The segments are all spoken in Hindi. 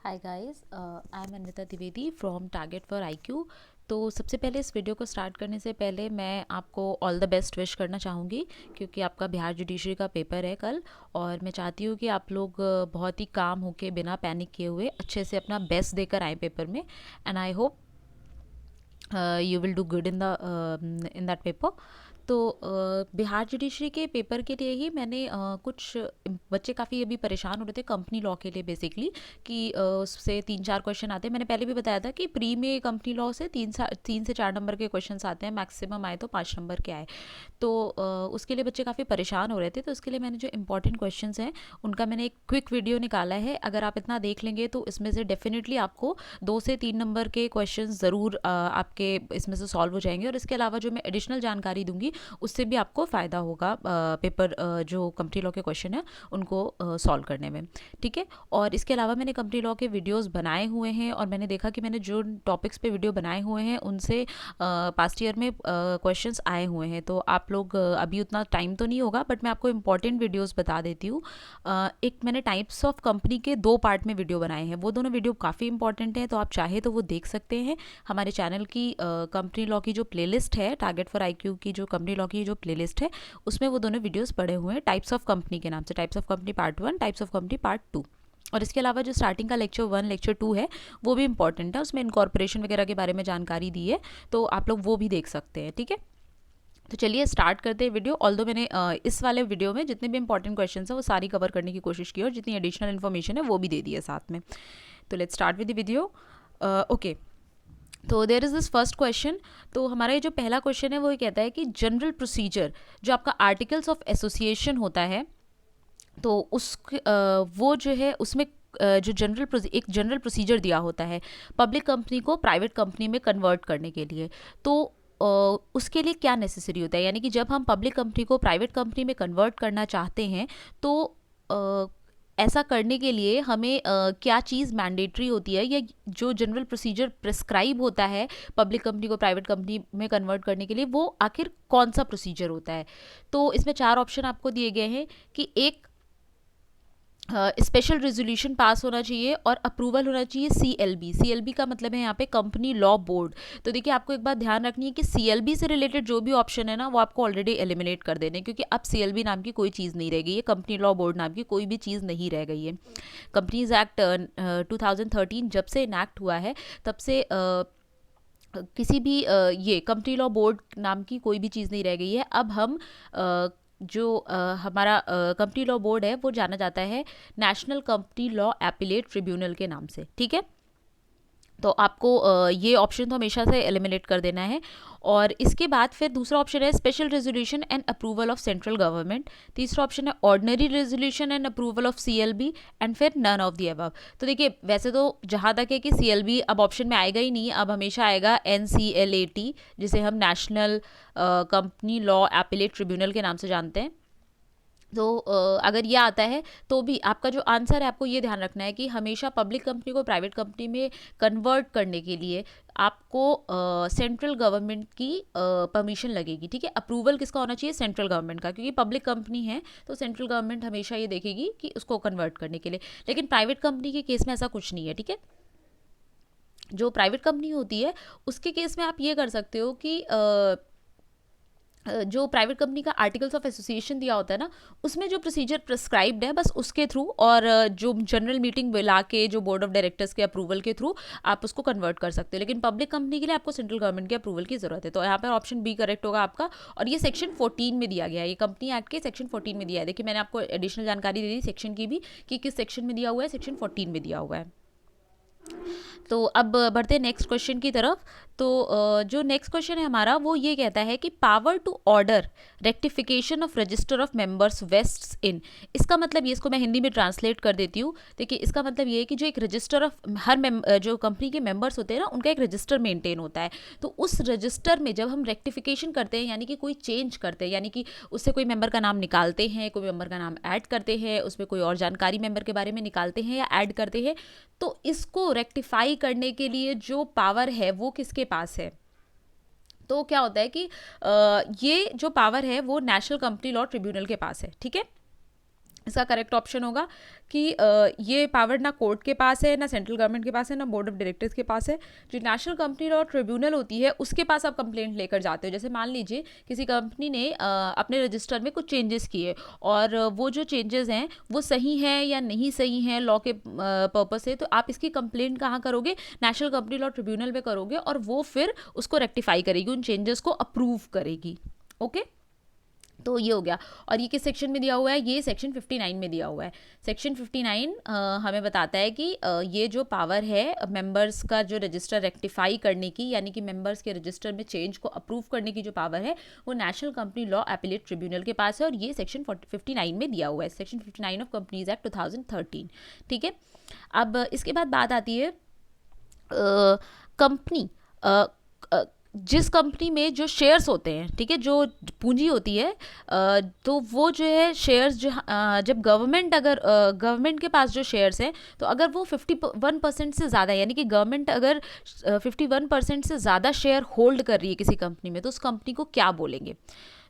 Hi guys, I am Anita Dwivedi from target for IQ. तो सबसे पहले इस वीडियो को स्टार्ट करने से पहले मैं आपको ऑल द बेस्ट विश करना चाहूँगी, क्योंकि आपका बिहार जुडिशरी का पेपर है कल। और मैं चाहती हूँ कि आप लोग बहुत ही काम होके बिना पैनिक किए हुए अच्छे से अपना बेस्ट देकर आए पेपर में। And I hope you will do good in that paper. तो बिहार जुडिशरी के पेपर के लिए ही मैंने कुछ बच्चे काफ़ी अभी परेशान हो रहे थे कंपनी लॉ के लिए बेसिकली, कि उससे 3-4 क्वेश्चन आते हैं। मैंने पहले भी बताया था कि प्री में कंपनी लॉ से 3 से 4 नंबर के क्वेश्चन आते हैं, मैक्सिमम आए तो 5 नंबर के आए। तो उसके लिए बच्चे काफ़ी परेशान हो रहे थे, तो उसके लिए मैंने जो इंपॉर्टेंट क्वेश्चन हैं उनका मैंने एक क्विक वीडियो निकाला है। अगर आप इतना देख लेंगे तो इसमें से डेफिनेटली आपको 2 से 3 नंबर के क्वेश्चन ज़रूर आपके इसमें से सॉल्व हो जाएंगे। और इसके अलावा जो मैं एडिशनल जानकारी दूंगी उससे भी आपको फ़ायदा होगा पेपर जो कंपनी लॉ के क्वेश्चन है उनको सॉल्व करने में। ठीक है। और इसके अलावा मैंने कंपनी लॉ के वीडियोस बनाए हुए हैं, और मैंने देखा कि मैंने जो टॉपिक्स पे वीडियो बनाए हुए हैं उनसे पास्ट ईयर में क्वेश्चंस आए हुए हैं। तो आप लोग अभी उतना टाइम तो नहीं होगा, बट मैं आपको इंपॉर्टेंट वीडियोस बता देती हूँ। एक मैंने टाइप्स ऑफ कंपनी के 2 पार्ट में वीडियो बनाए हैं, वो दोनों वीडियो काफ़ी इंपॉर्टेंट हैं, तो आप चाहे तो वो देख सकते हैं। हमारे चैनल की कंपनी लॉ की जो प्लेलिस्ट है, टारगेट फॉर आईक्यू की जो कंपनी लॉ की जो प्लेलिस्ट है, उसमें वो दोनों वीडियोस पड़े हुए हैं टाइप्स ऑफ कंपनी के नाम से, types of company part 1, types of company part 2। और इसके अलावा जो स्टार्टिंग का लेक्चर 1 लेक्चर 2 है वो भी इंपॉर्टेंट है, उसमें इनकॉर्पोरेशन वगैरह के बारे में जानकारी दी है, तो आप लोग वो भी देख सकते हैं। ठीक है। तो चलिए स्टार्ट करते हैं वीडियो। ऑल्दो मैंने इस वाले वीडियो में जितने भी इंपॉर्टेंट क्वेश्चन है वो सारी कवर करने की कोशिश की, और जितनी एडिशनल इन्फॉर्मेशन है वो भी दे दी है साथ में। तो let's start with the video. Okay, तो there is this first question. तो हमारा ये जो पहला क्वेश्चन है वो ये कहता है कि जनरल प्रोसीजर जो आपका आर्टिकल्स ऑफ एसोसिएशन होता है, तो वो जो है उसमें जो एक जनरल प्रोसीजर दिया होता है पब्लिक कंपनी को प्राइवेट कंपनी में कन्वर्ट करने के लिए। तो उसके लिए क्या नेसेसरी होता है, यानी कि जब हम पब्लिक कंपनी को प्राइवेट कंपनी में कन्वर्ट करना चाहते हैं तो ऐसा करने के लिए हमें क्या चीज़ मैंडेटरी होती है, या जो जनरल प्रोसीजर प्रिस्क्राइब होता है पब्लिक कंपनी को प्राइवेट कंपनी में कन्वर्ट करने के लिए, वो आखिर कौन सा प्रोसीजर होता है। तो इसमें 4 ऑप्शन आपको दिए गए हैं कि एक स्पेशल रेजोल्यूशन पास होना चाहिए और अप्रूवल होना चाहिए सीएलबी। सीएलबी का मतलब है यहाँ पे कंपनी लॉ बोर्ड। तो देखिए आपको एक बात ध्यान रखनी है कि सीएलबी से रिलेटेड जो भी ऑप्शन है ना वो आपको ऑलरेडी एलिमिनेट कर देने, क्योंकि अब सीएलबी नाम की कोई चीज़ नहीं रह गई है, कंपनी लॉ बोर्ड नाम की कोई भी चीज़ नहीं रह गई है। कंपनीज एक्ट 2013 जब से इनैक्ट हुआ है तब से किसी भी ये कंपनी लॉ बोर्ड नाम की कोई भी चीज़ नहीं रह गई है। अब हम जो हमारा कंपनी लॉ बोर्ड है वो जाना जाता है national company law appellate tribunal के नाम से। ठीक है। तो आपको ये ऑप्शन तो हमेशा से एलिमिनेट कर देना है। और इसके बाद फिर दूसरा ऑप्शन है special resolution and approval of central government. तीसरा ऑप्शन है ordinary resolution and approval of CLB, and फिर नन ऑफ दी अबव। तो देखिए वैसे तो जहाँ तक है कि सीएलबी अब ऑप्शन में आएगा ही नहीं, अब हमेशा आएगा एनसीएलएटी, जिसे हम national company law appellate tribunal के नाम से जानते हैं। तो अगर ये आता है तो भी आपका जो आंसर है, आपको ये ध्यान रखना है कि हमेशा पब्लिक कंपनी को प्राइवेट कंपनी में कन्वर्ट करने के लिए आपको सेंट्रल गवर्नमेंट की परमिशन लगेगी। ठीक है। अप्रूवल किसका होना चाहिए? सेंट्रल गवर्नमेंट का, क्योंकि पब्लिक कंपनी है तो सेंट्रल गवर्नमेंट हमेशा ये देखेगी कि उसको कन्वर्ट करने के लिए। लेकिन प्राइवेट कंपनी के केस में ऐसा कुछ नहीं है। ठीक है। जो प्राइवेट कंपनी होती है उसके केस में आप ये कर सकते हो कि जो प्राइवेट कंपनी का आर्टिकल्स ऑफ एसोसिएशन दिया होता है ना, उसमें जो प्रोसीजर प्रिस्क्राइब्ड है बस उसके थ्रू, और जो जनरल मीटिंग बुला के जो बोर्ड ऑफ डायरेक्टर्स के अप्रूवल के थ्रू आप उसको कन्वर्ट कर सकते हो। लेकिन पब्लिक कंपनी के लिए आपको सेंट्रल गवर्नमेंट के अप्रूवल की जरूरत है। तो यहाँ पर ऑप्शन बी करेक्ट होगा आपका। और ये सेक्शन 14 में दिया गया है, ये कंपनी एक्ट के सेक्शन 14 में दिया है। देखिए मैंने आपको एडिशनल जानकारी दे दी सेक्शन की भी, कि किस सेक्शन में दिया हुआ है, सेक्शन 14 में दिया हुआ है। तो अब बढ़ते हैं नेक्स्ट क्वेश्चन की तरफ। तो जो नेक्स्ट क्वेश्चन है हमारा वो ये कहता है कि power to order rectification of register of members vests in. इसका मतलब ये, इसको मैं हिंदी में ट्रांसलेट कर देती हूँ। देखिए इसका मतलब ये है कि जो एक रजिस्टर ऑफ जो कंपनी के मेंबर्स होते हैं ना, उनका एक रजिस्टर मेंटेन होता है। तो उस रजिस्टर में जब हम रेक्टिफिकेशन करते हैं, यानी कि कोई चेंज करते हैं, यानी कि उससे कोई मेंबर का नाम निकालते हैं, कोई मेंबर का नाम ऐड करते हैं, उसमें कोई और जानकारी मेंबर के बारे में निकालते हैं या ऐड करते हैं, तो इसको रेक्टिफाई करने के लिए जो पावर है वो किसके पास है? तो क्या होता है कि ये जो पावर है वो नेशनल कंपनी लॉ ट्रिब्यूनल के पास है। ठीक है। इसका करेक्ट ऑप्शन होगा कि ये पावर ना कोर्ट के पास है, ना सेंट्रल गवर्नमेंट के पास है, ना बोर्ड ऑफ डायरेक्टर्स के पास है। जो नेशनल कंपनी लॉ ट्रिब्यूनल होती है उसके पास आप कंप्लेंट लेकर जाते हो। जैसे मान लीजिए किसी कंपनी ने अपने रजिस्टर में कुछ चेंजेस किए और वो जो चेंजेस हैं वो सही हैं या नहीं सही हैं लॉ के पर्पज से, तो आप इसकी कंप्लेंट कहाँ करोगे? नेशनल कंपनी लॉ ट्रिब्यूनल में करोगे और वो फिर उसको रेक्टिफाई करेगी, उन चेंजेस को अप्रूव करेगी। ओके, तो ये हो गया। और ये किस सेक्शन में दिया हुआ है? ये सेक्शन 59 में दिया हुआ है। सेक्शन 59 हमें बताता है कि ये जो पावर है मेंबर्स का जो रजिस्टर रेक्टिफाई करने की, यानी कि मेंबर्स के रजिस्टर में चेंज को अप्रूव करने की जो पावर है वो national company law appellate tribunal के पास है, और ये सेक्शन 59 में दिया हुआ है, सेक्शन 59 ऑफ कंपनीज एक्ट 2013। ठीक है, अब इसके बाद बात आती है कंपनी जिस कंपनी में जो शेयर्स होते हैं, ठीक है, जो पूंजी होती है, तो वो जो है शेयर्स जो जब गवर्नमेंट के पास जो शेयर्स हैं, तो अगर वो 51% से ज़्यादा, यानी कि गवर्नमेंट अगर 51% से ज़्यादा शेयर होल्ड कर रही है किसी कंपनी में, तो उस कंपनी को क्या बोलेंगे?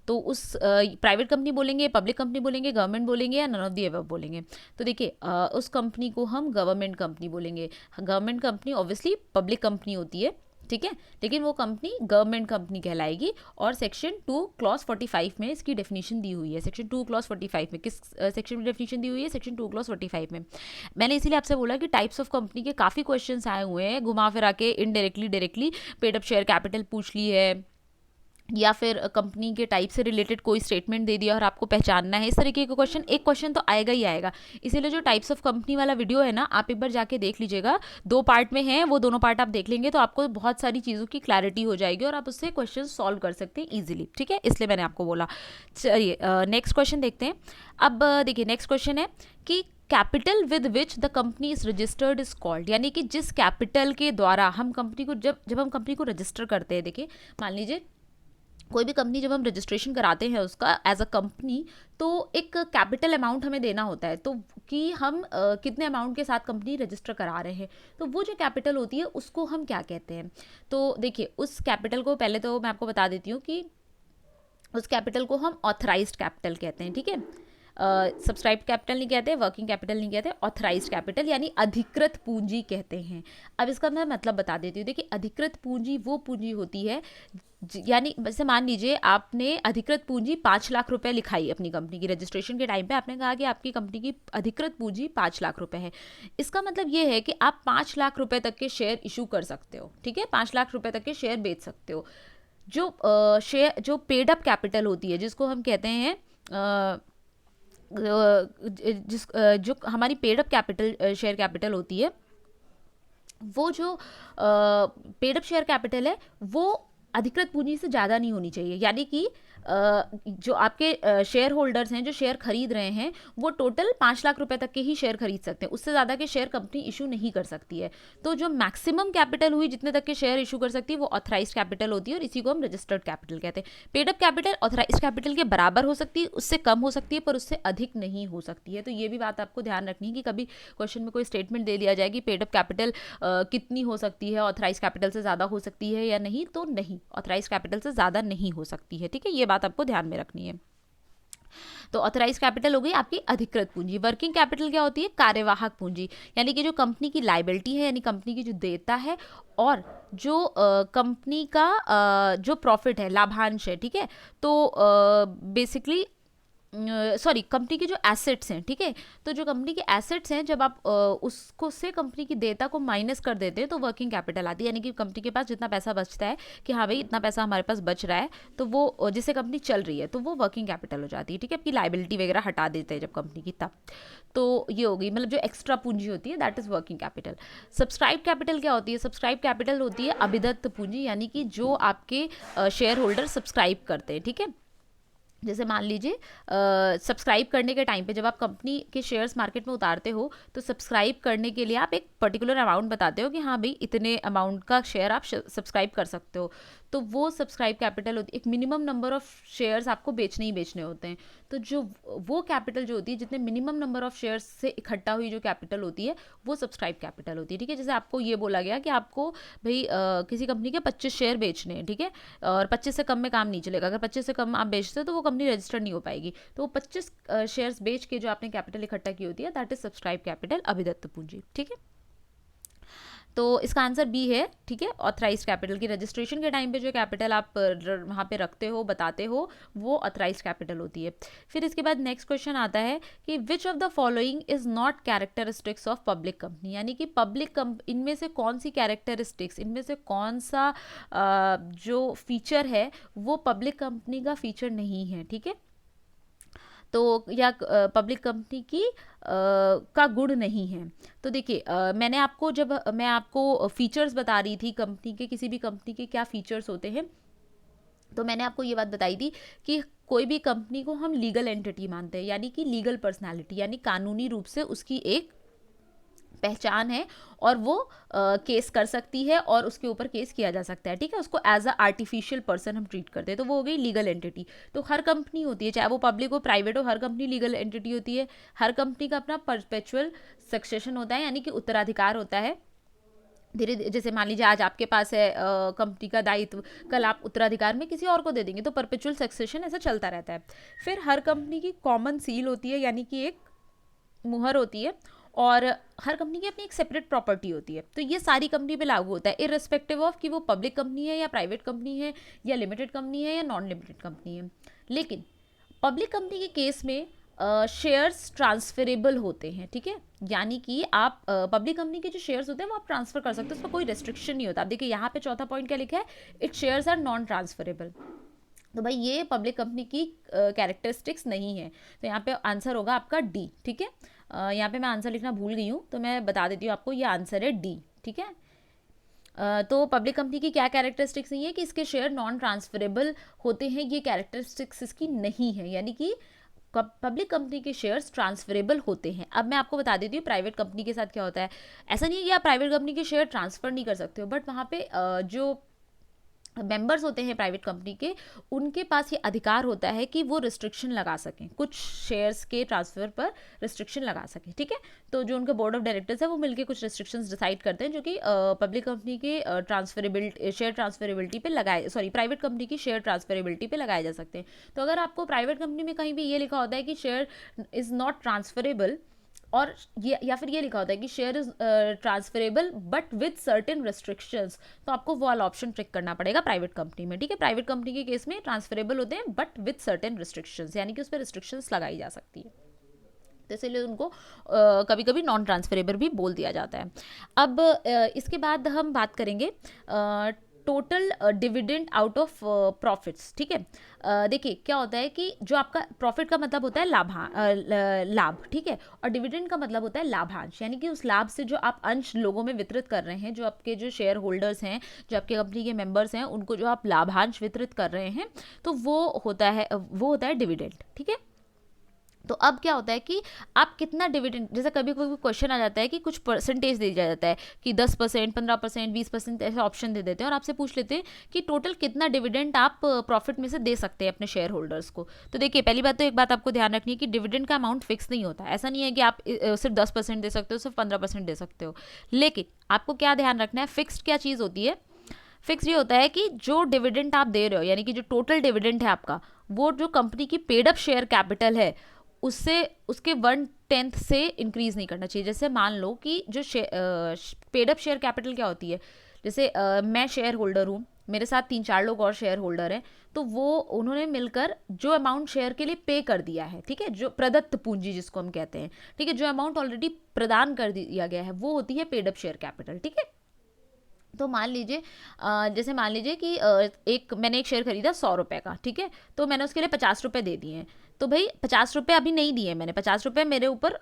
तो उस प्राइवेट कंपनी बोलेंगे, पब्लिक कंपनी बोलेंगे, गवर्नमेंट बोलेंगे, या नन ऑफ दी अबव बोलेंगे? तो देखिए उस कंपनी को हम गवर्नमेंट कंपनी बोलेंगे। Government company obviously public company होती है, ठीक है, लेकिन वो कंपनी गवर्नमेंट कंपनी कहलाएगी। और सेक्शन 2 क्लॉज 45 में इसकी डेफिनेशन दी हुई है। सेक्शन 2 क्लॉज 45 में किस सेक्शन में डेफिनेशन दी हुई है? सेक्शन 2 क्लॉज 45 में। मैंने इसीलिए आपसे बोला कि टाइप्स ऑफ कंपनी के काफ़ी क्वेश्चंस आए हुए हैं, घुमा फिरा के indirectly directly paid up share capital पूछ ली है, या फिर कंपनी के टाइप से रिलेटेड कोई स्टेटमेंट दे दिया और आपको पहचानना है, इस तरीके का क्वेश्चन, एक क्वेश्चन तो आएगा ही आएगा। इसीलिए जो टाइप्स ऑफ कंपनी वाला वीडियो है ना, आप एक बार जाके देख लीजिएगा, 2 पार्ट में है, वो दोनों पार्ट आप देख लेंगे तो आपको बहुत सारी चीज़ों की क्लैरिटी हो जाएगी और आप उससे क्वेश्चन सॉल्व कर सकते हैं ईजिली। ठीक है, इसलिए मैंने आपको बोला। चलिए नेक्स्ट क्वेश्चन देखते हैं। अब देखिए नेक्स्ट क्वेश्चन है कि capital with which the company is registered is called, यानी कि जिस कैपिटल के द्वारा हम कंपनी को जब हम कंपनी को रजिस्टर करते हैं, देखिए मान लीजिए कोई भी कंपनी जब हम रजिस्ट्रेशन कराते हैं उसका एज अ कंपनी, तो एक कैपिटल अमाउंट हमें देना होता है, तो कि हम कितने अमाउंट के साथ कंपनी रजिस्टर करा रहे हैं, तो वो जो कैपिटल होती है उसको हम क्या कहते हैं? तो देखिए उस कैपिटल को पहले तो मैं आपको बता देती हूँ कि उस कैपिटल को हम ऑथराइज्ड कैपिटल कहते हैं। ठीक है, सब्सक्राइब कैपिटल नहीं कहते, वर्किंग कैपिटल नहीं कहते, ऑथराइज्ड कैपिटल यानी अधिकृत पूंजी कहते हैं। अब इसका मैं मतलब बता देती हूँ। देखिए अधिकृत पूंजी वो पूंजी होती है, यानी जैसे मान लीजिए आपने अधिकृत पूंजी 5 लाख रुपए लिखाई अपनी कंपनी की रजिस्ट्रेशन के टाइम पे, आपने कहा कि आपकी कंपनी की अधिकृत पूंजी 5 लाख रुपए है। इसका मतलब ये है कि आप 5 लाख रुपए तक के शेयर इशू कर सकते हो। ठीक है, 5 लाख रुपए तक के शेयर बेच सकते हो। जो शेयर जो पेड अप कैपिटल होती है, जिसको हम कहते हैं जो हमारी paid up capital share capital होती है, वो जो पेड अप शेयर कैपिटल है वो अधिकृत पूंजी से ज़्यादा नहीं होनी चाहिए। यानी कि जो आपके शेयर होल्डर्स हैं, जो शेयर खरीद रहे हैं, वो टोटल 5 लाख रुपए तक के ही शेयर खरीद सकते हैं, उससे ज़्यादा के शेयर कंपनी इशू नहीं कर सकती है। तो जो मैक्सिमम कैपिटल हुई जितने तक के शेयर इशू कर सकती है वो ऑथराइज्ड कैपिटल होती है, और इसी को हम रजिस्टर्ड कैपिटल कहते हैं। Paid up capital authorised capital के बराबर हो सकती है, उससे कम हो सकती है, पर उससे अधिक नहीं हो सकती है। तो ये भी बात आपको ध्यान रखनी है कि कभी क्वेश्चन में कोई स्टेटमेंट दे दिया जाए कि पेड अप कैपिटल कितनी हो सकती है, ऑथराइज्ड कैपिटल से ज़्यादा हो सकती है या नहीं, तो नहीं, ऑथराइज्ड कैपिटल से ज़्यादा नहीं हो सकती है। ठीक है, ये बात आपको ध्यान में रखनी है। तो ऑथराइज कैपिटल हो गई आपकी अधिकृत पूंजी। वर्किंग कैपिटल क्या होती है? कार्यवाहक पूंजी, यानी कि जो कंपनी की लायबिलिटी है, यानी कंपनी की जो देयता है, और जो कंपनी का जो प्रॉफिट है, लाभांश है। ठीक है, तो बेसिकली सॉरी कंपनी के जो एसेट्स हैं, ठीक है, तो जो कंपनी के एसेट्स हैं जब आप उसको से कंपनी की देयता को माइनस कर देते हैं तो वर्किंग कैपिटल आती है। यानी कि कंपनी के पास जितना पैसा बचता है कि हाँ भाई इतना पैसा हमारे पास बच रहा है, तो वो जिससे कंपनी चल रही है तो वो वर्किंग कैपिटल हो जाती है। ठीक है, आपकी लाइबिलिटी वगैरह हटा देते हैं जब कंपनी की, तब तो ये हो गई, मतलब जो एक्स्ट्रा पूंजी होती है that is working capital. Subscribe capital क्या होती है? सब्सक्राइब कैपिटल होती है अभिदत्त पूंजी, यानी कि जो आपके शेयर होल्डर सब्सक्राइब करते हैं। ठीक है, जैसे मान लीजिए सब्सक्राइब करने के टाइम पे जब आप कंपनी के शेयर्स मार्केट में उतारते हो, तो सब्सक्राइब करने के लिए आप एक पर्टिकुलर अमाउंट बताते हो कि हाँ भाई इतने अमाउंट का शेयर आप सब्सक्राइब कर सकते हो। तो वो सब्सक्राइब कैपिटल होती है। एक मिनिमम नंबर ऑफ शेयर्स आपको बेचने ही बेचने होते हैं, तो जो वो कैपिटल जो होती है, जितने मिनिमम नंबर ऑफ शेयर्स से इकट्ठा हुई जो कैपिटल होती है, वो सब्सक्राइब कैपिटल होती है। ठीक है, जैसे आपको ये बोला गया कि आपको भाई किसी कंपनी के 25 शेयर बेचने हैं, ठीक है, और 25 से कम में काम नहीं चलेगा। अगर 25 से कम आप बेचते हो तो वो कंपनी रजिस्टर्ड नहीं हो पाएगी। तो वो 25 शेयर्स बेच के जो आपने कैपिटल इकट्ठा की होती है, दैट इज सब्सक्राइब कैपिटल, अभिदत्त पूंजी। ठीक है, तो इसका आंसर बी है। ठीक है, ऑथराइज कैपिटल की रजिस्ट्रेशन के टाइम पे जो कैपिटल आप वहाँ पे रखते हो, बताते हो, वो ऑथराइज कैपिटल होती है। फिर इसके बाद नेक्स्ट क्वेश्चन आता है कि which of the following is not characteristics of public company, यानी कि पब्लिक इनमें से कौन सी कैरेक्टरिस्टिक्स, इनमें से कौन सा जो फीचर है वो पब्लिक कंपनी का फीचर नहीं है। ठीक है, तो या पब्लिक कंपनी की का गुण नहीं है। तो देखिए मैंने आपको जब मैं आपको फीचर्स बता रही थी कंपनी के, किसी भी कंपनी के क्या फीचर्स होते हैं, तो मैंने आपको ये बात बताई थी कि कोई भी कंपनी को हम लीगल एंटिटी मानते हैं, यानी कि लीगल पर्सनालिटी, यानी कानूनी रूप से उसकी एक पहचान है और वो केस कर सकती है और उसके ऊपर केस किया जा सकता है। ठीक है, उसको एज अ आर्टिफिशियल पर्सन हम ट्रीट करते हैं, तो वो हो गई लीगल एंटिटी। तो हर कंपनी होती है, चाहे वो पब्लिक हो प्राइवेट हो, हर कंपनी लीगल एंटिटी होती है। हर कंपनी का अपना परपेचुअल सक्सेशन होता है, यानी कि उत्तराधिकार होता है। धीरे धीरे, जैसे मान लीजिए आज आपके पास है कंपनी का दायित्व, कल आप उत्तराधिकार में किसी और को दे देंगे, तो परपेचुअल सक्सेशन ऐसा चलता रहता है। फिर हर कंपनी की कॉमन सील होती है, यानी कि एक मुहर होती है, और हर कंपनी की अपनी एक सेपरेट प्रॉपर्टी होती है। तो ये सारी कंपनी पे लागू होता है, इररिस्पेक्टिव ऑफ कि वो पब्लिक कंपनी है या प्राइवेट कंपनी है या लिमिटेड कंपनी है या नॉन लिमिटेड कंपनी है। लेकिन पब्लिक कंपनी के केस में शेयर्स ट्रांसफरेबल होते हैं। ठीक है, यानी कि आप पब्लिक कंपनी के जो शेयर्स होते हैं वो आप ट्रांसफर कर सकते हो, उसमें कोई रेस्ट्रिक्शन नहीं होता। आप देखिए यहाँ पे चौथा पॉइंट क्या लिखा है, it shares are non transferable. तो भाई ये पब्लिक कंपनी की कैरेक्टरिस्टिक्स नहीं है, तो यहाँ पे आंसर होगा आपका डी। ठीक है, यहाँ पे मैं आंसर लिखना भूल गई हूँ, तो मैं बता देती हूँ आपको, ये आंसर है डी। ठीक है, तो पब्लिक कंपनी की क्या कैरेक्टरिस्टिक्स नहीं है कि इसके शेयर नॉन ट्रांसफरेबल होते हैं, ये कैरेक्टरिस्टिक्स इसकी नहीं है, यानी कि पब्लिक कंपनी के शेयर्स ट्रांसफरेबल होते हैं। अब मैं आपको बता देती हूँ प्राइवेट कंपनी के साथ क्या होता है। ऐसा नहीं है कि आप प्राइवेट कंपनी के शेयर ट्रांसफर नहीं कर सकते हो, बट वहाँ पे जो मेंबर्स होते हैं प्राइवेट कंपनी के, उनके पास ये अधिकार होता है कि वो रिस्ट्रिक्शन लगा सकें, कुछ शेयर्स के ट्रांसफ़र पर रिस्ट्रिक्शन लगा सकें। ठीक है, तो जो उनके बोर्ड ऑफ डायरेक्टर्स है वो मिलकर कुछ रिस्ट्रिक्शंस डिसाइड करते हैं, जो कि पब्लिक कंपनी के ट्रांसफरेबिलिटी, शेयर ट्रांसफरेबिलिटी पे लगाए, सॉरी प्राइवेट कंपनी की शेयर ट्रांसफरेबिलिटी पे लगाए जा सकते हैं। तो अगर आपको प्राइवेट कंपनी में कहीं भी ये लिखा होता है कि शेयर इज़ नॉट ट्रांसफरेबल, और ये या फिर ये लिखा होता है कि share is transferable but with certain restrictions, तो आपको वो वाला ऑप्शन टिक करना पड़ेगा प्राइवेट कंपनी में। ठीक है, प्राइवेट कंपनी के केस में ट्रांसफरेबल होते हैं बट विद सर्टेन रेस्ट्रिक्शंस, यानी कि उस पर रेस्ट्रिक्शंस लगाई जा सकती है, तो इसलिए उनको कभी कभी नॉन ट्रांसफरेबल भी बोल दिया जाता है। अब इसके बाद हम बात करेंगे total dividend out of profits. ठीक है, देखिए क्या होता है कि जो आपका प्रॉफिट का मतलब होता है लाभ। ठीक है, और डिविडेंड का मतलब होता है लाभांश, यानी कि उस लाभ से जो आप अंश लोगों में वितरित कर रहे हैं, जो आपके जो शेयर होल्डर्स हैं, जो आपके कंपनी के मेंबर्स हैं, उनको जो आप लाभांश वितरित कर रहे हैं, तो वो होता है डिविडेंड। ठीक है, तो अब क्या होता है कि आप कितना डिविडेंड, जैसे कभी कोई क्वेश्चन आ जाता है कि कुछ परसेंटेज दे दिया जाता है कि 10%, 15%, 20%, ऐसे ऑप्शन दे देते हैं, और आपसे पूछ लेते हैं कि टोटल कितना डिविडेंड आप प्रॉफिट में से दे सकते हैं अपने शेयर होल्डर्स को। तो देखिए पहली बात तो एक बात आपको ध्यान रखनी है कि डिविडेंड का अमाउंट फिक्स नहीं होता। ऐसा नहीं है कि आप सिर्फ 10% दे सकते हो, सिर्फ 15% दे सकते हो। लेकिन आपको क्या ध्यान रखना है, फिक्स्ड क्या चीज़ होती है, फिक्स ये होता है कि जो डिविडेंड आप दे रहे हो, यानी कि जो टोटल डिविडेंड है आपका, वो जो कंपनी की पेड अप शेयर कैपिटल है उससे उसके 1/10 से इंक्रीज नहीं करना चाहिए। जैसे मान लो कि जो पेड अप शेयर कैपिटल क्या होती है, जैसे मैं शेयर होल्डर हूँ, मेरे साथ 3-4 लोग और शेयर होल्डर हैं, तो वो उन्होंने मिलकर जो अमाउंट शेयर के लिए पे कर दिया है, ठीक है, जो प्रदत्त पूंजी जिसको हम कहते हैं, ठीक है, जो अमाउंट ऑलरेडी प्रदान कर दिया गया है, वो होती है पेड अप शेयर कैपिटल। ठीक है, तो मान लीजिए जैसे मान लीजिए कि मैंने एक शेयर खरीदा 100 रुपये का, ठीक है, तो मैंने उसके लिए 50 रुपये दे दिए हैं। तो भाई 50 रुपये अभी नहीं दिए मैंने, 50 रुपये मेरे ऊपर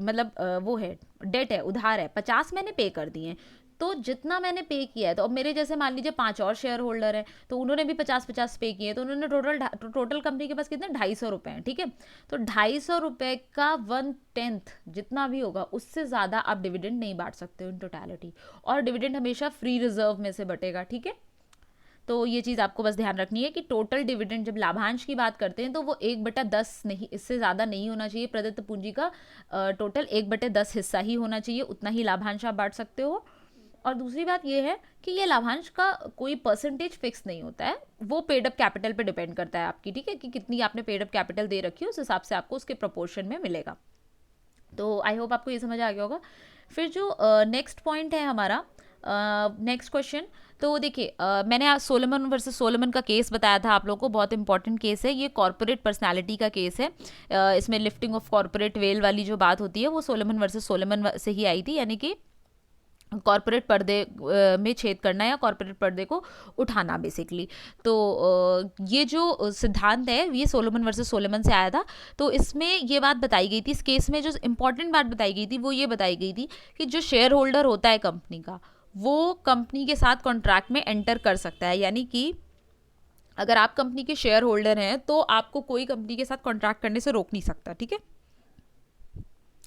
मतलब वो है, डेट है, उधार है, 50 मैंने पे कर दिए हैं। तो जितना मैंने पे किया है, तो अब मेरे जैसे मान लीजिए 5 और शेयर होल्डर हैं, तो उन्होंने भी 50-50 पे किए, तो उन्होंने टोटल कंपनी के पास कितने 250 रुपये हैं। ठीक है, तो 250 रुपये का 1/10 जितना भी होगा, उससे ज़्यादा आप डिविडेंड नहीं बांट सकते हो इन टोटलिटी, और डिविडेंड हमेशा फ्री रिजर्व में से बटेगा। ठीक है, तो ये चीज़ आपको बस ध्यान रखनी है कि टोटल डिविडेंड जब लाभांश की बात करते हैं तो वो 1/10 नहीं, इससे ज़्यादा नहीं होना चाहिए। प्रदत्त पूंजी का टोटल 1/10 हिस्सा ही होना चाहिए, उतना ही लाभांश आप बांट सकते हो। और दूसरी बात ये है कि ये लाभांश का कोई परसेंटेज फिक्स नहीं होता है, वो पेड अप कैपिटल पे डिपेंड करता है आपकी, ठीक है, कि कितनी आपने पेड अप कैपिटल दे रखी है उस हिसाब से आपको उसके प्रोपोर्शन में मिलेगा। तो आई होप आपको ये समझ आ गया होगा। फिर जो नेक्स्ट पॉइंट है हमारा, नेक्स्ट क्वेश्चन, तो देखिए मैंने आज सोलोमन वर्सेस सोलोमन का केस बताया था आप लोगों को, बहुत इंपॉर्टेंट केस है ये, कॉर्पोरेट पर्सनालिटी का केस है। इसमें लिफ्टिंग ऑफ कॉर्पोरेट वेल वाली जो बात होती है वो सोलोमन वर्सेस सोलोमन से ही आई थी, यानी कि कॉर्पोरेट पर्दे में छेद करना या कॉर्पोरेट पर्दे को उठाना बेसिकली। तो ये जो सिद्धांत है ये सोलोमन वर्सेस सोलोमन से आया था। तो इसमें ये बात बताई गई थी, इस केस में जो इम्पॉर्टेंट बात बताई गई थी वो ये बताई गई थी कि जो शेयर होल्डर होता है कंपनी का, वो कंपनी के साथ कॉन्ट्रैक्ट में एंटर कर सकता है, यानी कि अगर आप कंपनी के शेयर होल्डर हैं तो आपको कोई कंपनी के साथ कॉन्ट्रैक्ट करने से रोक नहीं सकता, ठीक है।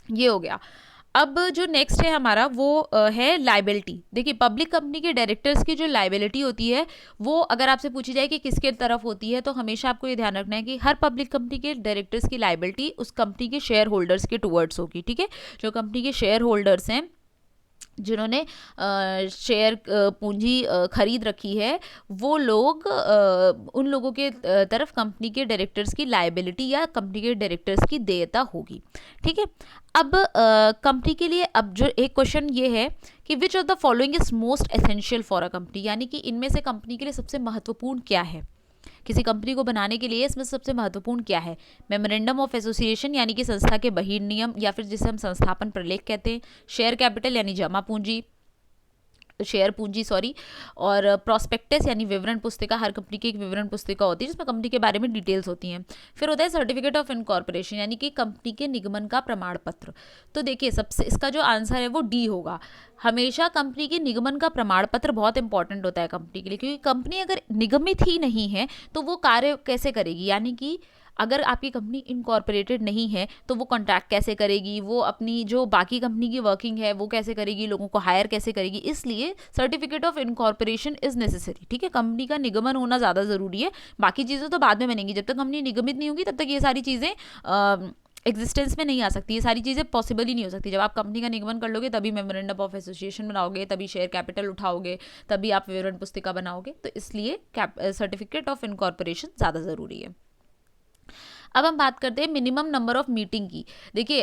ये हो गया। अब जो नेक्स्ट है हमारा वो है लाइबिलिटी। देखिए पब्लिक कंपनी के डायरेक्टर्स की जो लाइबिलिटी होती है वो अगर आपसे पूछी जाए कि किसके तरफ होती है, तो हमेशा आपको ये ध्यान रखना है कि हर पब्लिक कंपनी के डायरेक्टर्स की लाइबिलिटी उस कंपनी के शेयर होल्डर्स के टुवर्ड्स होगी, ठीक है। जो कंपनी के शेयर होल्डर्स हैं जिन्होंने शेयर पूंजी खरीद रखी है, वो लोग उन लोगों के तरफ कंपनी के डायरेक्टर्स की लायबिलिटी या कंपनी के डायरेक्टर्स की देयता होगी, ठीक है। अब कंपनी के लिए अब जो एक क्वेश्चन ये है कि which of the following is most essential for a company, यानी कि इनमें से कंपनी के लिए सबसे महत्वपूर्ण क्या है, किसी कंपनी को बनाने के लिए इसमें सबसे महत्वपूर्ण क्या है। मेमोरेंडम ऑफ एसोसिएशन यानी कि संस्था के बहिर्नियम या फिर जिसे हम संस्थापन प्रलेख कहते हैं, शेयर कैपिटल यानी जमा पूंजी, शेयर पूंजी सॉरी, और प्रोस्पेक्टस यानी विवरण पुस्तिका, हर कंपनी की एक विवरण पुस्तिका होती है जिसमें कंपनी के बारे में डिटेल्स होती हैं। फिर होता है सर्टिफिकेट ऑफ इनकॉर्पोरेशन यानी कि कंपनी के निगमन का प्रमाण पत्र। तो देखिए सबसे इसका जो आंसर है वो डी होगा। हमेशा कंपनी के निगमन का प्रमाण पत्र बहुत इंपॉर्टेंट होता है कंपनी के लिए, क्योंकि कंपनी अगर निगमित ही नहीं है तो वो कार्य कैसे करेगी, यानी कि अगर आपकी कंपनी इनकॉर्पोरेटेड नहीं है तो वो कॉन्ट्रैक्ट कैसे करेगी, वो अपनी जो बाकी कंपनी की वर्किंग है वो कैसे करेगी, लोगों को हायर कैसे करेगी। इसलिए certificate of incorporation is necessary, ठीक है। कंपनी का निगमन होना ज़्यादा ज़रूरी है, बाकी चीज़ें तो बाद में बनेंगी। जब तक कंपनी निगमित नहीं होगी तब तक ये सारी चीज़ें एग्जिस्टेंस में नहीं आ सकती, ये सारी चीज़ें पॉसिबल ही नहीं हो सकती। जब आप कंपनी का निगमन कर लोगे तभी मेमोरेंडम ऑफ एसोसिएशन बनाओगे, तभी शेयर कैपिटल उठाओगे, तभी आप विवरण पुस्तिका बनाओगे। तो इसलिए सर्टिफिकेट ऑफ इनकॉर्पोरेशन ज़्यादा ज़रूरी है। अब हम बात करते हैं मिनिमम नंबर ऑफ मीटिंग की। देखिए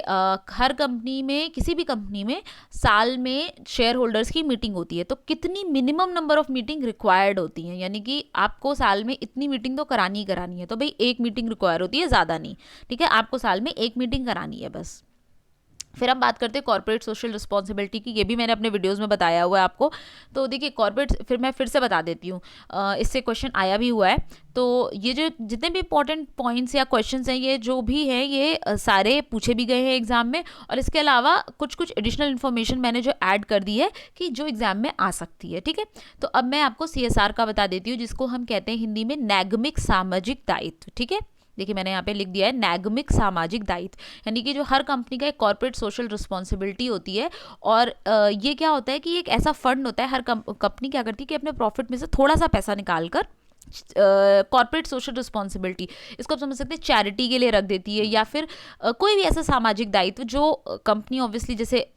हर कंपनी में, किसी भी कंपनी में साल में शेयर होल्डर्स की मीटिंग होती है, तो कितनी minimum number of meeting required होती हैं, यानी कि आपको साल में इतनी मीटिंग तो करानी ही करानी है। तो भाई एक मीटिंग रिक्वायर होती है, ज़्यादा नहीं, ठीक है। आपको साल में एक मीटिंग करानी है बस। फिर हम बात करते हैं कॉर्पोरेट सोशल रिस्पॉन्सिबिलिटी की, ये भी मैंने अपने वीडियोस में बताया हुआ है आपको। तो देखिए कॉर्पोरेट, फिर मैं फिर से बता देती हूँ, इससे क्वेश्चन आया भी हुआ है। तो ये जो जितने भी इंपॉर्टेंट पॉइंट्स या क्वेश्चंस हैं, ये जो भी हैं ये सारे पूछे भी गए हैं एग्जाम में, और इसके अलावा कुछ कुछ एडिशनल इन्फॉर्मेशन मैंने जो ऐड कर दी है कि जो एग्जाम में आ सकती है, ठीक है। तो अब मैं आपको CSR का बता देती हूँ, जिसको हम कहते हैं हिंदी में नैगमिक सामाजिक दायित्व, ठीक है। देखिए मैंने यहाँ पे लिख दिया है नैगमिक सामाजिक दायित्व, यानी कि जो हर कंपनी का एक कॉर्पोरेट सोशल रिस्पॉन्सिबिलिटी होती है। और ये क्या होता है कि एक ऐसा फंड होता है, हर कंपनी क्या करती है कि अपने प्रॉफिट में से थोड़ा सा पैसा निकाल कर कॉर्पोरेट सोशल रिस्पॉन्सिबिलिटी, इसको आप समझ सकते हैं चैरिटी के लिए रख देती है, या फिर कोई भी ऐसा सामाजिक दायित्व जो कंपनी ऑब्वियसली जैसे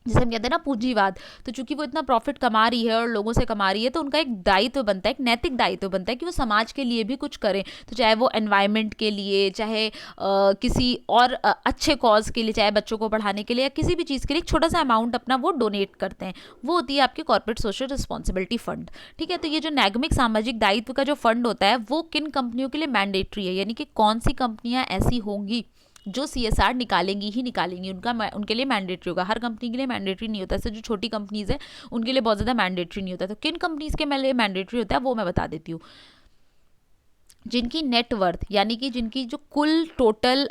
हम कहते हैं ना पूंजीवाद, तो चूंकि वो इतना प्रॉफिट कमा रही है और लोगों से कमा रही है, तो उनका एक दायित्व बनता है, एक नैतिक दायित्व बनता है कि वो समाज के लिए भी कुछ करें। तो चाहे वो एनवायरनमेंट के लिए, चाहे किसी और अच्छे कॉज के लिए, चाहे बच्चों को पढ़ाने के लिए, या किसी भी चीज़ के लिए एक छोटा सा अमाउंट अपना वो डोनेट करते हैं, वो होती है आपकी कॉर्पोरेट सोशल रिस्पॉन्सिबिलिटी फंड, ठीक है। तो ये जो नैगमिक सामाजिक दायित्व का जो फंड होता है वो किन कंपनियों के लिए मैंडेटरी है, यानी कि कौन सी कंपनियां ऐसी होंगी जो CSR निकालेंगी ही निकालेंगी, उनके लिए मैंडेटरी होगा। हर कंपनी के लिए मैंडेटरी नहीं होता, ऐसे जो छोटी कंपनीज है उनके लिए बहुत ज़्यादा मैंडेटरी नहीं होता। तो किन कंपनीज के लिए मैंडेटरी होता है वो मैं बता देती हूँ। जिनकी नेटवर्थ, यानी कि जिनकी जो कुल टोटल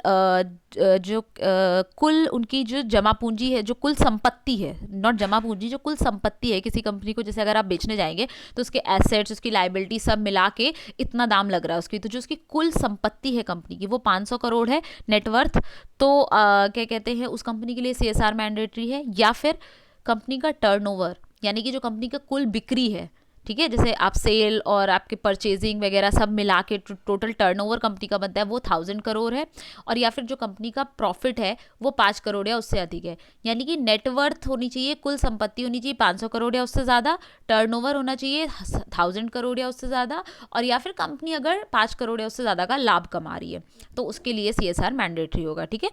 कुल उनकी जो जमा पूंजी है, जो कुल संपत्ति है, नॉट जमा पूंजी, जो कुल संपत्ति है किसी कंपनी को, जैसे अगर आप बेचने जाएंगे तो उसके एसेट्स, उसकी लाइबिलिटी सब मिला के इतना दाम लग रहा है उसकी, तो जो उसकी कुल संपत्ति है कंपनी की वो 500 करोड़ है नेटवर्थ। तो क्या कहते हैं, उस कंपनी के लिए CSR मैंडेटरी है। या फिर कंपनी का टर्नओवर, यानी कि जो कंपनी का कुल बिक्री है, ठीक है, जैसे आप सेल और आपके परचेजिंग वगैरह सब मिला के टोटल टर्नओवर कंपनी का बनता है वो 1000 करोड़ है, और या फिर जो कंपनी का प्रॉफिट है वो 5 करोड़ या उससे अधिक है। यानी कि नेटवर्थ होनी चाहिए, कुल संपत्ति होनी चाहिए 500 करोड़ या उससे ज़्यादा, टर्नओवर होना चाहिए 1000 करोड़ या उससे ज़्यादा, और या फिर कंपनी अगर 5 करोड़ या उससे ज़्यादा का लाभ कमा रही है तो उसके लिए CSR मैंडेटरी होगा। ठीक है,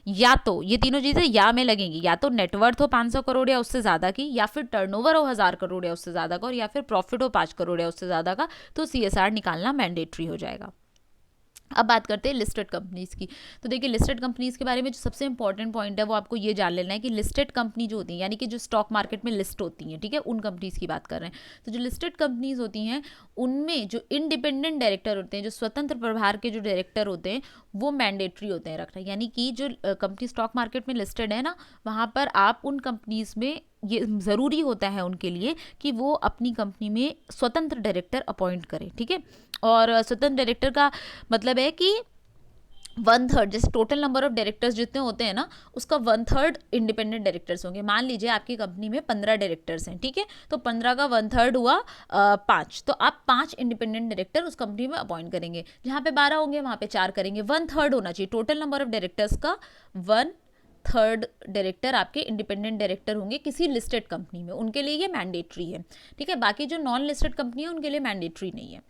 या तो ये तीनों चीज़ें या में लगेंगी, या तो नेटवर्थ हो 500 करोड़ या उससे ज़्यादा की, या फिर टर्नओवर हो 1000 करोड़ या उससे ज़्यादा का, और या फिर प्रॉफिट हो 5 करोड़ या उससे ज़्यादा का, तो CSR निकालना मैंडेटरी हो जाएगा। अब बात करते हैं लिस्टेड कंपनीज़ की। तो देखिए लिस्टेड कंपनीज़ के बारे में जो सबसे इंपॉर्टेंट पॉइंट है वो आपको ये जान लेना है कि लिस्टेड कंपनी जो होती हैं, यानी कि जो स्टॉक मार्केट में लिस्ट होती हैं, ठीक है, उन कंपनीज़ की बात कर रहे हैं। तो जो लिस्टेड कंपनीज़ होती हैं उनमें जो इंडिपेंडेंट डायरेक्टर होते हैं, जो स्वतंत्र प्रभार के जो डायरेक्टर होते हैं, वो मैंडेटरी होते हैं रखना। यानी कि जो कंपनी स्टॉक मार्केट में लिस्टेड है ना, वहाँ पर आप उन कंपनीज़ में ये ज़रूरी होता है उनके लिए कि वो अपनी कंपनी में स्वतंत्र डायरेक्टर अपॉइंट करें। ठीक है, और स्वतंत्र डायरेक्टर का मतलब है कि 1/3, जैसे टोटल नंबर ऑफ डायरेक्टर्स जितने होते हैं ना, उसका 1/3 इंडिपेंडेंट डायरेक्टर्स होंगे। मान लीजिए आपकी कंपनी में 15 डायरेक्टर्स हैं, ठीक है, तो 15 का 1/3 हुआ 5, तो आप 5 इंडिपेंडेंट डायरेक्टर उस कंपनी में अपॉइंट करेंगे। जहाँ पे 12 होंगे वहाँ पे 4 करेंगे। 1/3 होना चाहिए टोटल नंबर ऑफ डायरेक्टर्स का, 1/3 डायरेक्टर आपके इंडिपेंडेंट डायरेक्टर होंगे किसी लिस्टेड कंपनी में, उनके लिए ये मैंडेटरी है। ठीक है, बाकी जो नॉन लिस्टेड कंपनी है उनके लिए मैंडेटरी नहीं है।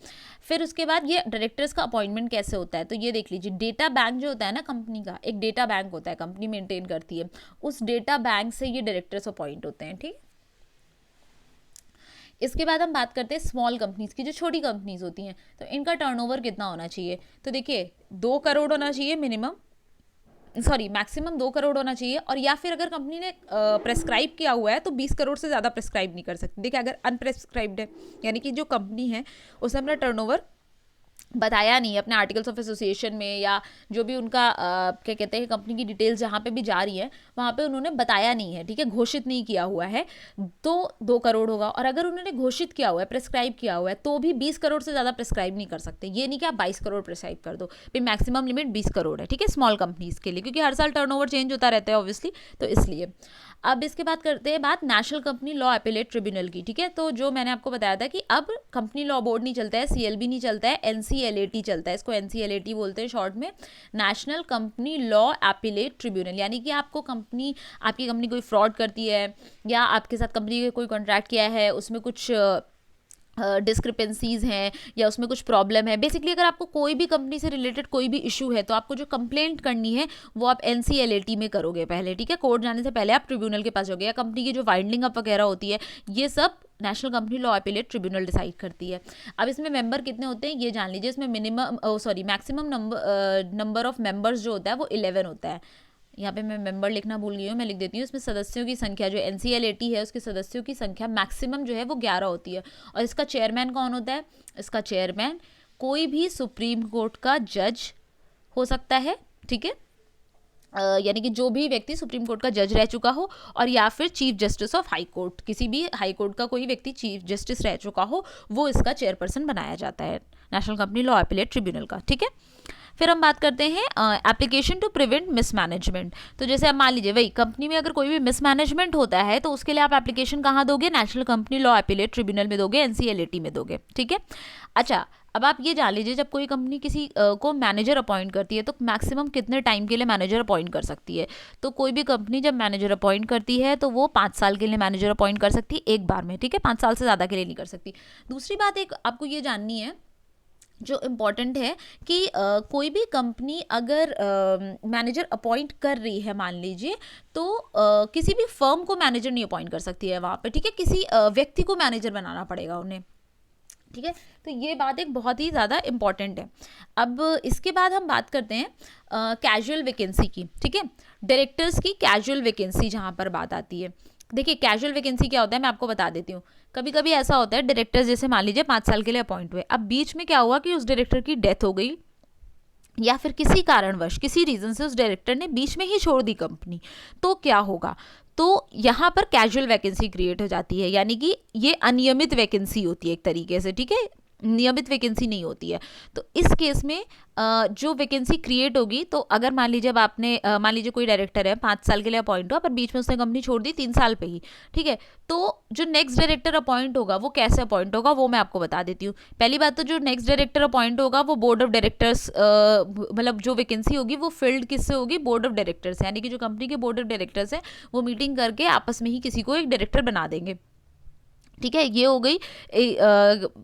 फिर उसके बाद ये डायरेक्टर्स का अपॉइंटमेंट कैसे होता है, तो ये देख लीजिए, डेटा बैंक जो होता है ना कंपनी का, एक डेटा बैंक होता है कंपनी मेंटेन करती है, उस डेटा बैंक से ये डायरेक्टर्स अपॉइंट होते हैं। ठीक, इसके बाद हम बात करते हैं स्मॉल कंपनीज की, जो छोटी कंपनीज होती हैं, तो इनका टर्नओवर कितना होना चाहिए। तो देखिए 2 करोड़ होना चाहिए मिनिमम, सॉरी मैक्सिमम 2 करोड़ होना चाहिए, और या फिर अगर कंपनी ने प्रेस्क्राइब किया हुआ है तो 20 करोड़ से ज़्यादा प्रेस्क्राइब नहीं कर सकती। देखिए अगर अनप्रेस्क्राइब्ड है, यानी कि जो कंपनी है उसने अपना टर्नओवर बताया नहीं है अपने आर्टिकल्स ऑफ एसोसिएशन में, या जो भी उनका क्या कहते हैं कंपनी की डिटेल्स जहाँ पे भी जा रही है वहाँ पे उन्होंने बताया नहीं है, ठीक है, घोषित नहीं किया हुआ है, तो 2 करोड़ होगा। और अगर उन्होंने घोषित किया हुआ है, प्रेस्क्राइब किया हुआ है, तो भी 20 करोड़ से ज़्यादा प्रेस्क्राइब नहीं कर सकते। ये नहीं कि आप 22 करोड़ प्रेस्क्राइब कर दो, फिर मैक्सिमम लिमिट 20 करोड़ है। ठीक है, स्मॉल कंपनीज़ के लिए, क्योंकि हर साल टर्नओवर चेंज होता रहता है ऑब्वियसली, तो इसलिए। अब इसके बाद करते हैं बात national company law appellate tribunal की। ठीक है, तो जो मैंने आपको बताया था कि अब कंपनी लॉ बोर्ड नहीं चलता है, CLB नहीं चलता है, NCLAT चलता है। इसको NCLAT बोलते हैं शॉर्ट में, national company law appellate tribunal. यानी कि आपकी कंपनी कोई फ्रॉड करती है, या आपके साथ कंपनी ने कोई कॉन्ट्रैक्ट किया है, उसमें कुछ डिस्क्रिपेंसीज हैं या उसमें कुछ प्रॉब्लम है, बेसिकली अगर आपको कोई भी कंपनी से रिलेटेड कोई भी इशू है तो आपको जो कंप्लेंट करनी है वो आप NCLAT में करोगे पहले। ठीक है, कोर्ट जाने से पहले आप ट्रिब्यूनल के पास जाओगे, या कंपनी की जो वाइंडिंग अप वगैरह होती है ये सब national company law appellate tribunal decide करती है। अब इसमें मेंबर कितने होते हैं ये जान लीजिए। इसमें मैक्सिमम नंबर ऑफ मेंबर्स जो होता है वो 11 होता है। यहाँ पे मैं मेंबर लिखना भूल गई हूँ, मैं लिख देती हूँ। इसमें सदस्यों की संख्या जो NCLAT है उसके सदस्यों की संख्या मैक्सिमम जो है वो 11 होती है। और इसका चेयरमैन कौन होता है, इसका चेयरमैन कोई भी सुप्रीम कोर्ट का जज हो सकता है। ठीक है, यानी कि जो भी व्यक्ति सुप्रीम कोर्ट का जज रह चुका हो, और या फिर chief justice of high court, किसी भी हाई कोर्ट का कोई व्यक्ति चीफ जस्टिस रह चुका हो, वो इसका चेयरपर्सन बनाया जाता है national company law appellate tribunal का। ठीक है, फिर हम बात करते हैं एप्लीकेशन टू प्रिवेंट मिसमैनेजमेंट। तो जैसे आप मान लीजिए वही कंपनी में अगर कोई भी मिसमैनेजमेंट होता है तो उसके लिए आप एप्लीकेशन कहाँ दोगे, national company law appellate tribunal में दोगे, NCLAT में दोगे। ठीक है, अच्छा अब आप ये जान लीजिए, जब कोई कंपनी किसी को मैनेजर अपॉइंट करती है तो मैक्सिमम कितने टाइम के लिए मैनेजर अपॉइंट कर सकती है। तो कोई भी कंपनी जब मैनेजर अपॉइंट करती है तो वो 5 साल के लिए मैनेजर अपॉइंट कर सकती है एक बार में। ठीक है, 5 साल से ज़्यादा के लिए नहीं कर सकती। दूसरी बात एक आपको ये जाननी है जो इम्पॉर्टेंट है कि कोई भी कंपनी अगर मैनेजर अपॉइंट कर रही है मान लीजिए, तो किसी भी फर्म को मैनेजर नहीं अपॉइंट कर सकती है वहाँ पे। ठीक है, किसी व्यक्ति को मैनेजर बनाना पड़ेगा उन्हें। ठीक है, तो ये बात एक बहुत ही ज़्यादा इम्पॉर्टेंट है। अब इसके बाद हम बात करते हैं कैजुअल वैकेंसी की। ठीक है, डायरेक्टर्स की कैजुअल वैकेंसी जहाँ पर बात आती है। देखिए कैजुअल वैकेंसी क्या होता है मैं आपको बता देती हूँ। कभी कभी ऐसा होता है डायरेक्टर जैसे मान लीजिए 5 साल के लिए अपॉइंट हुए, अब बीच में क्या हुआ कि उस डायरेक्टर की डेथ हो गई, या फिर किसी कारणवश किसी रीज़न से उस डायरेक्टर ने बीच में ही छोड़ दी कंपनी, तो क्या होगा, तो यहाँ पर कैजुअल वैकेंसी क्रिएट हो जाती है। यानी कि ये अनियमित वैकेंसी होती है एक तरीके से। ठीक है, नियमित वैकेंसी नहीं होती है। तो इस केस में जो वैकेंसी क्रिएट होगी, तो अगर मान लीजिए अब आपने मान लीजिए कोई डायरेक्टर है 5 साल के लिए अपॉइंट हुआ, पर बीच में उसने कंपनी छोड़ दी 3 साल पे ही, ठीक है, तो जो नेक्स्ट डायरेक्टर अपॉइंट होगा वो कैसे अपॉइंट होगा वो मैं आपको बता देती हूँ। पहली बात तो जो नेक्स्ट डायरेक्टर अपॉइंट होगा वो बोर्ड ऑफ डायरेक्टर्स, मतलब जो वैकेंसी होगी वो फिल्ड किससे होगी, बोर्ड ऑफ डायरेक्टर्स, यानी कि जो कंपनी के बोर्ड ऑफ डायरेक्टर्स है वो मीटिंग करके आपस में ही किसी को एक डायरेक्टर बना देंगे, ठीक है। ये हो गई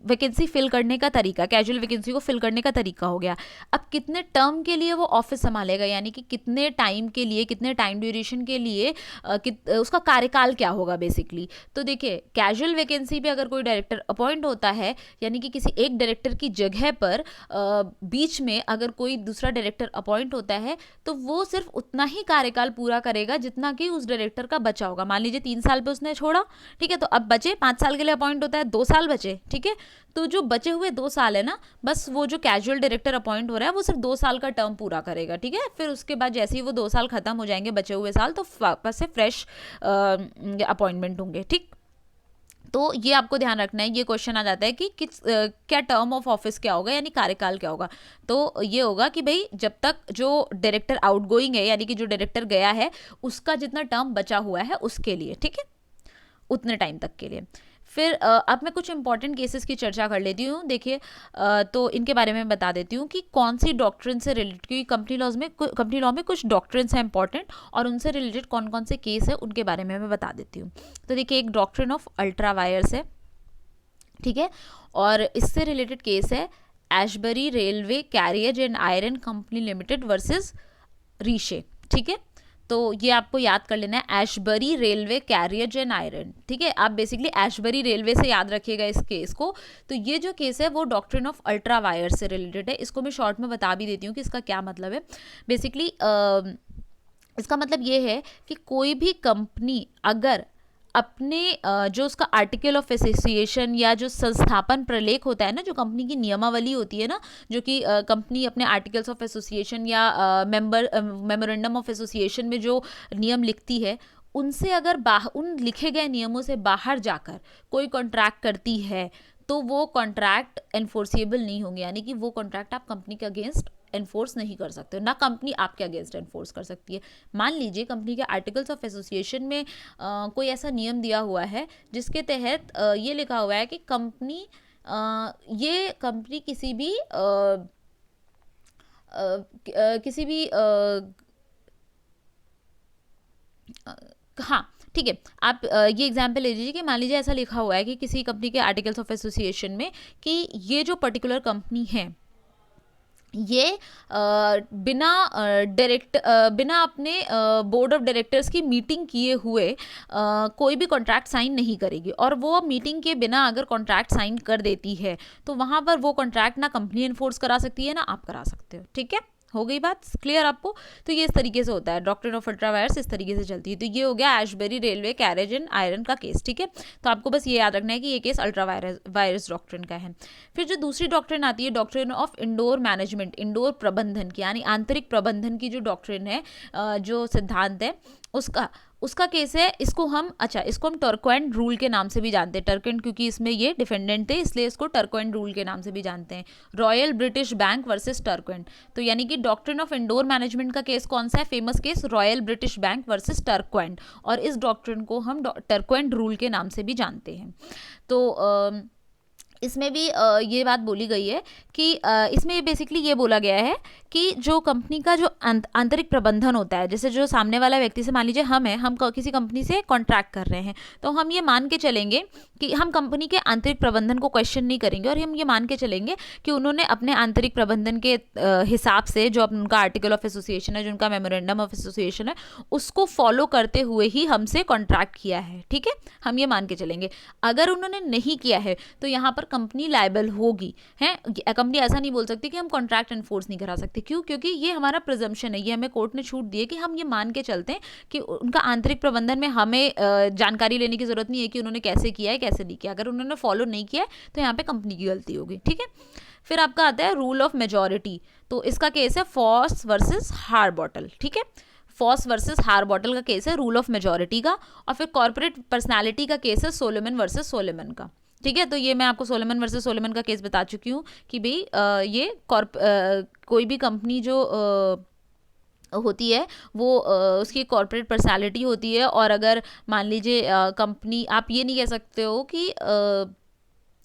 वैकेंसी फिल करने का तरीका, कैजुअल वैकेंसी को फिल करने का तरीका हो गया। अब कितने टर्म के लिए वो ऑफिस संभालेगा, यानी कि कितने टाइम के लिए, कितने टाइम ड्यूरेशन के लिए, उसका कार्यकाल क्या होगा बेसिकली। तो देखिए कैजुअल वैकेंसी पे अगर कोई डायरेक्टर अपॉइंट होता है, यानी कि किसी एक डायरेक्टर की जगह पर बीच में अगर कोई दूसरा डायरेक्टर अपॉइंट होता है, तो वो सिर्फ उतना ही कार्यकाल पूरा करेगा जितना कि उस डायरेक्टर का बचा होगा। मान लीजिए 3 साल पे उसने छोड़ा, ठीक है, तो अब बचे 5 साल के लिए अपॉइंट होता है, 2 साल बचे, ठीक है, तो जो बचे हुए 2 साल है ना, बस वो जो कैजुअल डायरेक्टर अपॉइंट हो रहा है वो सिर्फ 2 साल का टर्म पूरा करेगा, ठीक है। फिर उसके बाद जैसे ही वो 2 साल खत्म हो जाएंगे बचे हुए साल, तो वापस से फ्रेश अपॉइंटमेंट होंगे, ठीक। तो ये आपको ध्यान रखना है। ये क्वेश्चन आ जाता है कि क्या टर्म ऑफ ऑफिस क्या होगा, यानी कार्यकाल क्या होगा। तो ये होगा कि भाई जब तक जो डायरेक्टर आउटगोइंग है, यानी कि जो डायरेक्टर गया है उसका जितना टर्म बचा हुआ है उसके लिए, ठीक है, उतने टाइम तक के लिए। फिर अब मैं कुछ इंपॉर्टेंट केसेस की चर्चा कर लेती हूँ। देखिए तो इनके बारे में बता देती हूँ कि कौन सी डॉक्ट्रिन से रिलेटेड, क्योंकि कंपनी लॉ में कुछ डॉक्ट्रिन्स हैं इंपॉर्टेंट, और उनसे रिलेटेड कौन कौन से केस है उनके बारे में मैं बता देती हूँ। तो देखिए एक डॉक्ट्रिन ऑफ अल्ट्रा वायर्स है, ठीक है, और इससे रिलेटेड केस है Ashbury railway carriage and iron company limited versus Riche, ठीक है। तो ये आपको याद कर लेना है, Ashbury railway carriage and iron, ठीक है। आप बेसिकली एशबरी रेलवे से याद रखिएगा इस केस को। तो ये जो केस है वो डॉक्ट्रिन ऑफ अल्ट्रा वायर से रिलेटेड है। इसको मैं शॉर्ट में बता भी देती हूँ कि इसका क्या मतलब है। बेसिकली इसका मतलब ये है कि कोई भी कंपनी अगर अपने जो उसका आर्टिकल ऑफ एसोसिएशन या जो संस्थापन प्रलेख होता है ना, जो कंपनी की नियमावली होती है ना, जो कि कंपनी अपने आर्टिकल्स ऑफ एसोसिएशन या मेमोरेंडम ऑफ एसोसिएशन में जो नियम लिखती है, उनसे अगर उन लिखे गए नियमों से बाहर जाकर कोई कॉन्ट्रैक्ट करती है, तो वो कॉन्ट्रैक्ट एनफोर्सिएबल नहीं होंगे, यानी कि वो कॉन्ट्रैक्ट आप कंपनी के अगेंस्ट एनफोर्स नहीं कर सकते हो, ना कंपनी आपके अगेंस्ट एनफोर्स कर सकती है। मान लीजिए कंपनी के आर्टिकल्स ऑफ एसोसिएशन में कोई ऐसा नियम दिया हुआ है जिसके तहत ये लिखा हुआ है कि कंपनी ये कंपनी किसी भी हाँ ठीक है, आप ये एग्जाम्पल ले लीजिए कि मान लीजिए ऐसा लिखा हुआ है कि किसी कंपनी के आर्टिकल्स ऑफ एसोसिएशन में कि ये जो पर्टिकुलर कंपनी है ये बिना अपने बोर्ड ऑफ डायरेक्टर्स की मीटिंग किए हुए कोई भी कॉन्ट्रैक्ट साइन नहीं करेगी, और वो मीटिंग के बिना अगर कॉन्ट्रैक्ट साइन कर देती है तो वहाँ पर वो कॉन्ट्रैक्ट ना कंपनी एनफोर्स करा सकती है ना आप करा सकते हो, ठीक है। हो गई बात क्लियर आपको। तो ये इस तरीके से होता है, डॉक्ट्रिन ऑफ अल्ट्रा वायर्स इस तरीके से चलती है। तो ये हो गया Ashbery railway carriage and iron का केस, ठीक है। तो आपको बस ये याद रखना है कि ये केस अल्ट्रा वायरस डॉक्ट्रिन का है। फिर जो दूसरी डॉक्ट्रिन आती है, doctrine of indoor management, indoor प्रबंधन की, यानी आंतरिक प्रबंधन की जो डॉक्ट्रिन है, जो सिद्धांत है उसका केस है। इसको हम टर्कवेंट रूल के नाम से भी जानते हैं। टर्कवेंट क्योंकि इसमें ये डिफेंडेंट थे, इसलिए इसको टर्कवेंट रूल के नाम से भी जानते हैं। Royal British Bank versus Turquand. तो यानी कि डॉक्ट्रिन ऑफ इंडोर मैनेजमेंट का केस कौन सा है, famous case Royal British Bank versus Turquand, और इस डॉक्ट्रिन को हम टर्कवेंट रूल के नाम से भी जानते हैं। तो इसमें भी ये बात बोली गई है कि इसमें बेसिकली ये बोला गया है कि जो कंपनी का जो आंतरिक प्रबंधन होता है, जैसे जो सामने वाला व्यक्ति से मान लीजिए हम किसी कंपनी से कॉन्ट्रैक्ट कर रहे हैं, तो हम ये मान के चलेंगे कि हम कंपनी के आंतरिक प्रबंधन को क्वेश्चन नहीं करेंगे, और हम ये मान के चलेंगे कि उन्होंने अपने आंतरिक प्रबंधन के हिसाब से जो उनका आर्टिकल ऑफ एसोसिएशन है, जो उनका मेमोरेंडम ऑफ एसोसिएशन है, उसको फॉलो करते हुए ही हमसे कॉन्ट्रैक्ट किया है, ठीक है। हम ये मान के चलेंगे। अगर उन्होंने नहीं किया है तो यहाँ पर कंपनी लायबल होगी, है। कंपनी ऐसा नहीं बोल सकती कि हम कॉन्ट्रैक्ट एनफोर्स नहीं करा सकते। क्यों? क्योंकि ये हमारा प्रिजम्पशन है, ये हमें कोर्ट ने छूट दी है कि हम ये मान के चलते हैं कि उनका आंतरिक प्रबंधन में हमें जानकारी लेने की जरूरत नहीं है कि उन्होंने कैसे किया है कैसे नहीं किया। अगर उन्होंने फॉलो नहीं किया है तो यहाँ पे कंपनी की गलती होगी, ठीक है। फिर आपका आता है रूल ऑफ मेजोरिटी। तो इसका केस है फॉस वर्सेस हार्बॉटल, ठीक है। फॉस वर्सेस हार्बॉटल का केस है रूल ऑफ मेजोरिटी का। और फिर कॉर्पोरेट पर्सनैलिटी का केस है सोलोमन वर्सेस सोलोमन का। ठीक है। तो ये मैं आपको सोलोमन वर्सेस सोलोमन का केस बता चुकी हूँ कि भाई ये कोई भी कंपनी जो होती है वो उसकी कॉर्पोरेट पर्सनालिटी होती है, और अगर मान लीजिए कंपनी, आप ये नहीं कह सकते हो कि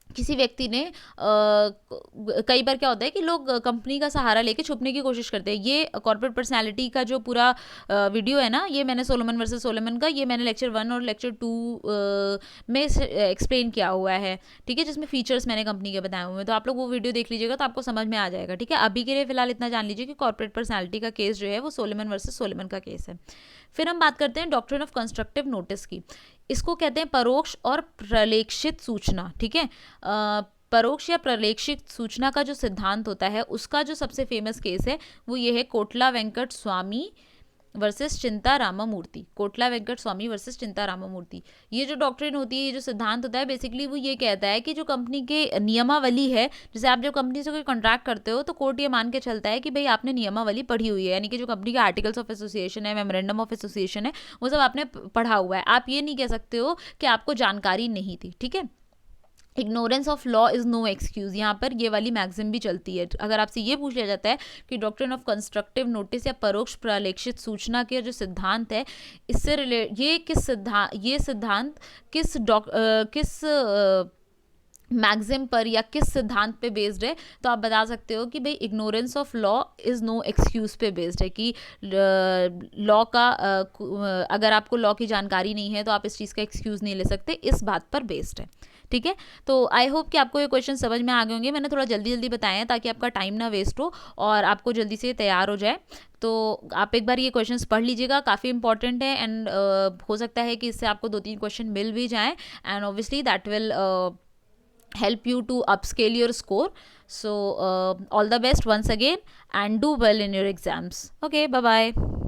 किसी व्यक्ति ने कई बार क्या होता है कि लोग कंपनी का सहारा लेके छुपने की कोशिश करते हैं। ये कॉर्पोरेट पर्सनालिटी का जो पूरा वीडियो है ना, ये मैंने सोलोमन वर्सेस सोलोमन का, ये मैंने लेक्चर 1 और लेक्चर 2 में एक्सप्लेन किया हुआ है, ठीक है, जिसमें फीचर्स मैंने कंपनी के बताए हुए हैं। तो आप लोग वो वीडियो देख लीजिएगा तो आपको समझ में आ जाएगा, ठीक है। अभी के लिए फिलहाल इतना जान लीजिए कि कॉर्पोरेट पर्सनालिटी का केस जो है वो सोलोमन वर्सेस सोलोमन का केस है। फिर हम बात करते हैं डॉक्ट्रिन ऑफ कंस्ट्रक्टिव नोटिस की। इसको कहते हैं परोक्ष और प्रलेखित सूचना, ठीक है। परोक्ष या प्रलेखित सूचना का जो सिद्धांत होता है उसका जो सबसे फेमस केस है वो ये है कोटला वेंकट स्वामी वर्सेस चिंता रामामूर्ति। कोटला वेंकट स्वामी वर्सेस चिंता रामामूर्ति। ये जो डॉक्ट्रिन होती है, ये जो सिद्धांत होता है, बेसिकली वो ये कहता है कि जो कंपनी के नियमावली है, जैसे आप जब कंपनी से कोई कॉन्ट्रैक्ट करते हो तो कोर्ट ये मान के चलता है कि भाई आपने नियमावली पढ़ी हुई है, यानी कि जो कंपनी के आर्टिकल्स ऑफ एसोसिएशन है, मेमोरेंडम ऑफ एसोसिएशन है, वो सब आपने पढ़ा हुआ है। आप ये नहीं कह सकते हो कि आपको जानकारी नहीं थी, ठीक है। Ignorance of law is no excuse, यहाँ पर ये वाली मैक्सिम भी चलती है। अगर आपसे ये पूछ लिया जाता है कि डॉक्ट्रिन ऑफ कंस्ट्रक्टिव नोटिस या परोक्ष प्रलेखित सूचना के जो सिद्धांत है, इससे रिलेट ये सिद्धांत किस मैक्सिम पर या किस सिद्धांत पे बेस्ड है, तो आप बता सकते हो कि भाई ignorance of law is no excuse पे बेस्ड है, कि लॉ का अगर आपको लॉ की जानकारी नहीं है तो आप इस चीज़ का एक्सक्यूज़ नहीं ले सकते, इस बात पर बेस्ड है, ठीक है। तो आई होप कि आपको ये क्वेश्चन समझ में आ गए होंगे। मैंने थोड़ा जल्दी जल्दी बताया है ताकि आपका टाइम ना वेस्ट हो और आपको जल्दी से तैयार हो जाए। तो आप एक बार ये क्वेश्चंस पढ़ लीजिएगा, काफ़ी इंपॉर्टेंट है, एंड हो सकता है कि इससे आपको 2-3 क्वेश्चन मिल भी जाएँ, and obviously that will help you to upscale your score. So all the best once again and do well in your exams. Okay, bye bye.